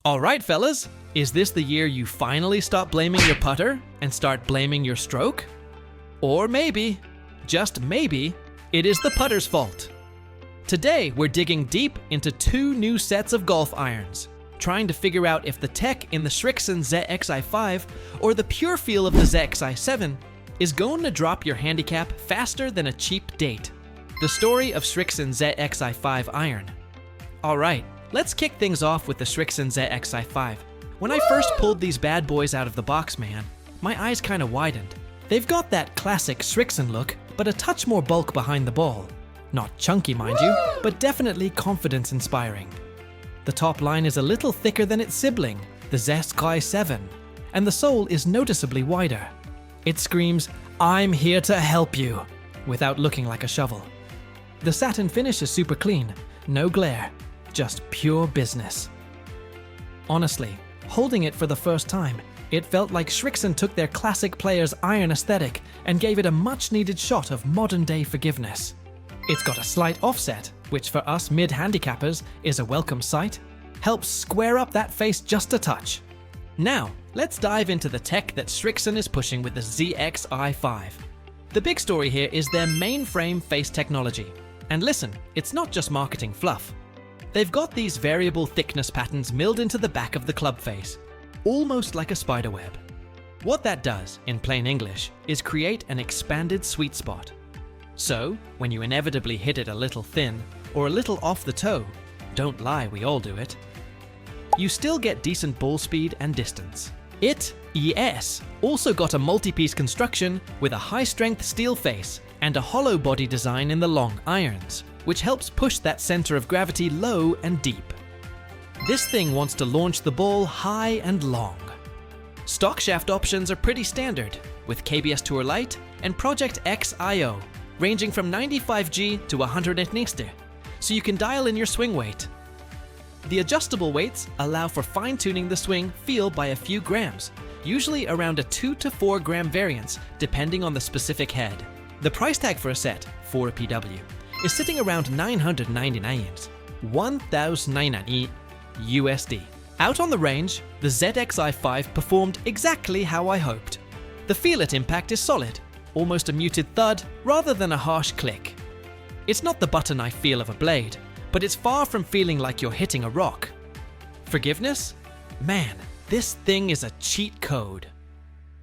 Alright fellas, is this the year you finally stop blaming your putter and start blaming your stroke? Or maybe, just maybe, it is the putter's fault. Today we're digging deep into two new sets of golf irons, trying to figure out if the tech in the Srixon ZXi5 or the pure feel of the ZXi7 is going to drop your handicap faster than a cheap date. The story of Srixon ZXi5 iron. Alright, let's kick things off with the Srixon ZXi5. When I first pulled these bad boys out of the box, man, my eyes kind of widened. They've got that classic Srixon look, but a touch more bulk behind the ball. Not chunky, mind you, but definitely confidence-inspiring. The top line is a little thicker than its sibling, the ZXi7, and the sole is noticeably wider. It screams, "I'm here to help you," without looking like a shovel. The satin finish is super clean, no glare, just pure business. Honestly, holding it for the first time, it felt like Srixon took their classic player's iron aesthetic and gave it a much-needed shot of modern-day forgiveness. It's got a slight offset, which for us mid-handicappers is a welcome sight. Helps square up that face just a touch. Now, let's dive into the tech that Srixon is pushing with the ZXi5. The big story here is their MainFrame face technology. And listen, it's not just marketing fluff. They've got these variable thickness patterns milled into the back of the club face, almost like a spider web. What that does, in plain English, is create an expanded sweet spot. So, when you inevitably hit it a little thin, or a little off the toe, don't lie, we all do it, you still get decent ball speed and distance. It, ES, also got a multi-piece construction with a high-strength steel face and a hollow body design in the long irons, which helps push that center of gravity low and deep. This thing wants to launch the ball high and long. Stock shaft options are pretty standard, with KBS Tour Lite and Project X IO, ranging from 95G to 100 Nster, so you can dial in your swing weight. The adjustable weights allow for fine-tuning the swing feel by a few grams, usually around a 2 to 4 gram variance depending on the specific head. The price tag for a set, for a PW, is sitting around 999 yens, 1,099 USD. Out on the range, the ZXi5 performed exactly how I hoped. The feel at impact is solid, almost a muted thud rather than a harsh click. It's not the butter knife feel of a blade, but it's far from feeling like you're hitting a rock. Forgiveness? Man, this thing is a cheat code.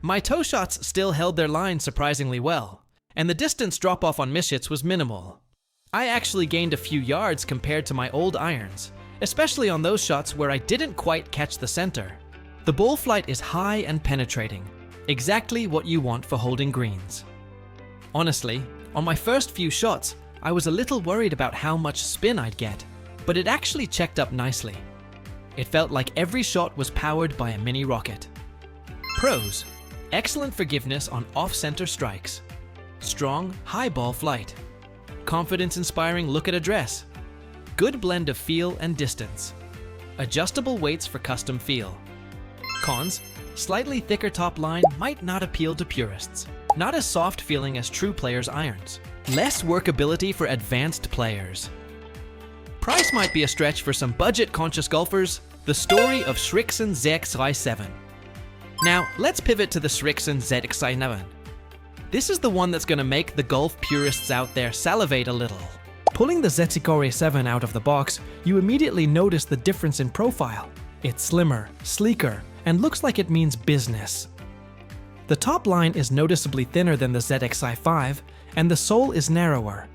My toe shots still held their line surprisingly well, and the distance drop-off on miss hits was minimal. I actually gained a few yards compared to my old irons, especially on those shots where I didn't quite catch the center. The ball flight is high and penetrating, exactly what you want for holding greens. Honestly, on my first few shots, I was a little worried about how much spin I'd get, but it actually checked up nicely. It felt like every shot was powered by a mini rocket. Pros: excellent forgiveness on off-center strikes. Strong, high ball flight. Confidence-inspiring look at address. Good blend of feel and distance. Adjustable weights for custom feel. Cons: slightly thicker top line might not appeal to purists. Not as soft feeling as true players' irons. Less workability for advanced players. Price might be a stretch for some budget-conscious golfers. The story of Srixon ZXi7. Now, let's pivot to the Srixon ZXi7. This is the one that's going to make the golf purists out there salivate a little. Pulling the ZXi7 out of the box, you immediately notice the difference in profile. It's slimmer, sleeker, and looks like it means business. The top line is noticeably thinner than the ZXi5, and the sole is narrower.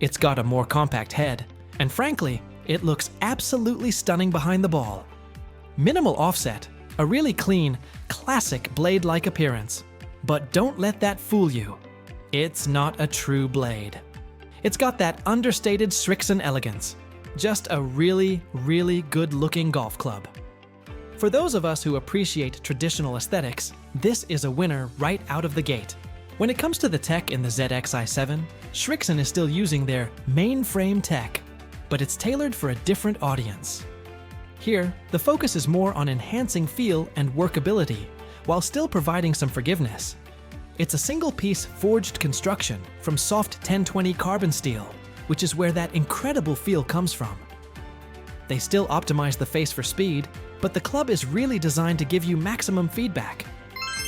It's got a more compact head, and frankly, it looks absolutely stunning behind the ball. Minimal offset, a really clean, classic blade-like appearance. But don't let that fool you. It's not a true blade. It's got that understated Srixon elegance. Just a really, really good-looking golf club. For those of us who appreciate traditional aesthetics, this is a winner right out of the gate. When it comes to the tech in the ZXi7, Srixon is still using their MainFrame tech, but it's tailored for a different audience. Here, the focus is more on enhancing feel and workability, while still providing some forgiveness. It's a single-piece forged construction from soft 1020 carbon steel, which is where that incredible feel comes from. They still optimize the face for speed, but the club is really designed to give you maximum feedback.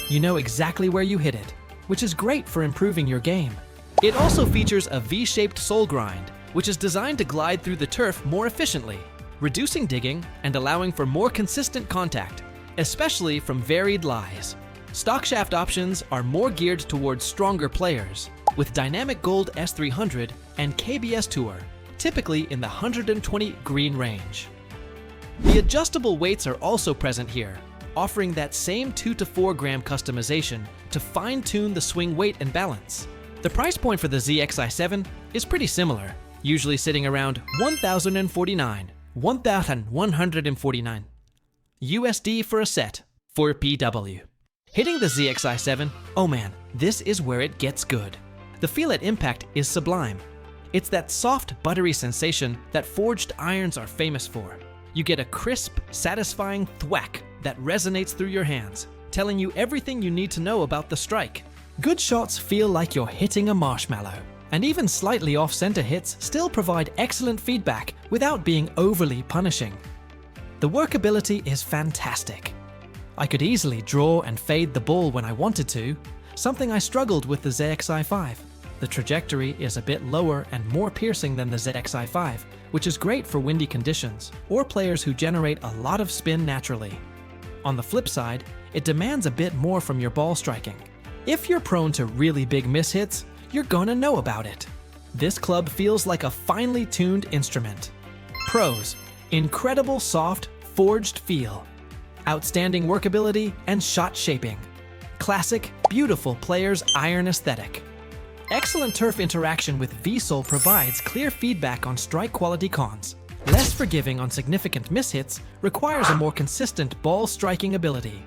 You know exactly where you hit it, which is great for improving your game. It also features a V-shaped sole grind, which is designed to glide through the turf more efficiently, reducing digging and allowing for more consistent contact, especially from varied lies. Stock shaft options are more geared towards stronger players, with Dynamic Gold S300 and KBS Tour, typically in the 120 green range. The adjustable weights are also present here, offering that same 2 to 4 gram customization to fine-tune the swing weight and balance. The price point for the ZXi7 is pretty similar, usually sitting around $1,149 USD for a set for PW. Hitting the ZXi7, oh man, this is where it gets good. The feel at impact is sublime. It's that soft, buttery sensation that forged irons are famous for. You get a crisp, satisfying thwack that resonates through your hands, telling you everything you need to know about the strike. Good shots feel like you're hitting a marshmallow, and even slightly off-center hits still provide excellent feedback without being overly punishing. The workability is fantastic. I could easily draw and fade the ball when I wanted to, something I struggled with the ZXi5. The trajectory is a bit lower and more piercing than the ZXi5, which is great for windy conditions or players who generate a lot of spin naturally. On the flip side, it demands a bit more from your ball striking. If you're prone to really big mishits, you're gonna know about it. This club feels like a finely tuned instrument. Pros: incredible soft, forged feel. Outstanding workability and shot shaping. Classic, beautiful player's iron aesthetic. Excellent turf interaction with V-sole provides clear feedback on strike quality cons. Less forgiving on significant mishits requires a more consistent ball striking ability.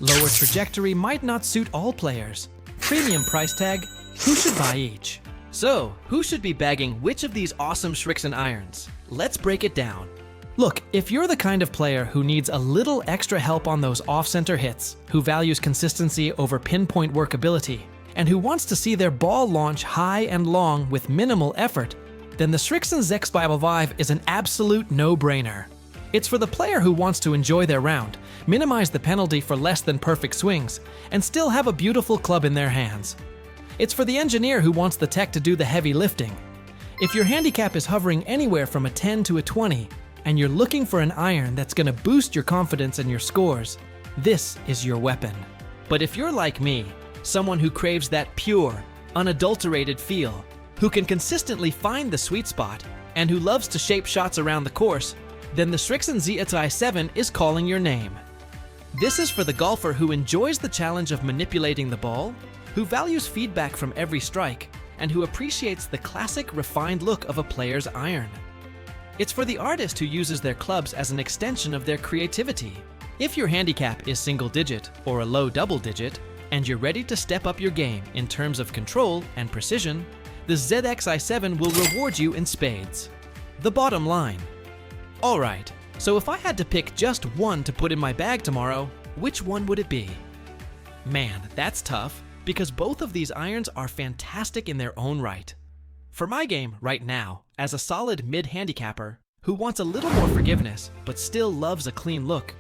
Lower trajectory might not suit all players. Premium price tag, who should buy each? So, who should be bagging which of these awesome Srixon irons? Let's break it down. Look, if you're the kind of player who needs a little extra help on those off-center hits, who values consistency over pinpoint workability, and who wants to see their ball launch high and long with minimal effort, then the Srixon ZXi5 is an absolute no-brainer. It's for the player who wants to enjoy their round, minimize the penalty for less than perfect swings, and still have a beautiful club in their hands. It's for the engineer who wants the tech to do the heavy lifting. If your handicap is hovering anywhere from a 10 to a 20, and you're looking for an iron that's going to boost your confidence and your scores, this is your weapon. But if you're like me, someone who craves that pure, unadulterated feel, who can consistently find the sweet spot, and who loves to shape shots around the course, then the Srixon ZXi7 is calling your name. This is for the golfer who enjoys the challenge of manipulating the ball, who values feedback from every strike, and who appreciates the classic, refined look of a player's iron. It's for the artist who uses their clubs as an extension of their creativity. If your handicap is single digit or a low double digit, and you're ready to step up your game in terms of control and precision, the ZXi7 will reward you in spades. The bottom line. Alright, so if I had to pick just one to put in my bag tomorrow, which one would it be? Man, that's tough, because both of these irons are fantastic in their own right. For my game right now, as a solid mid-handicapper who wants a little more forgiveness but still loves a clean look,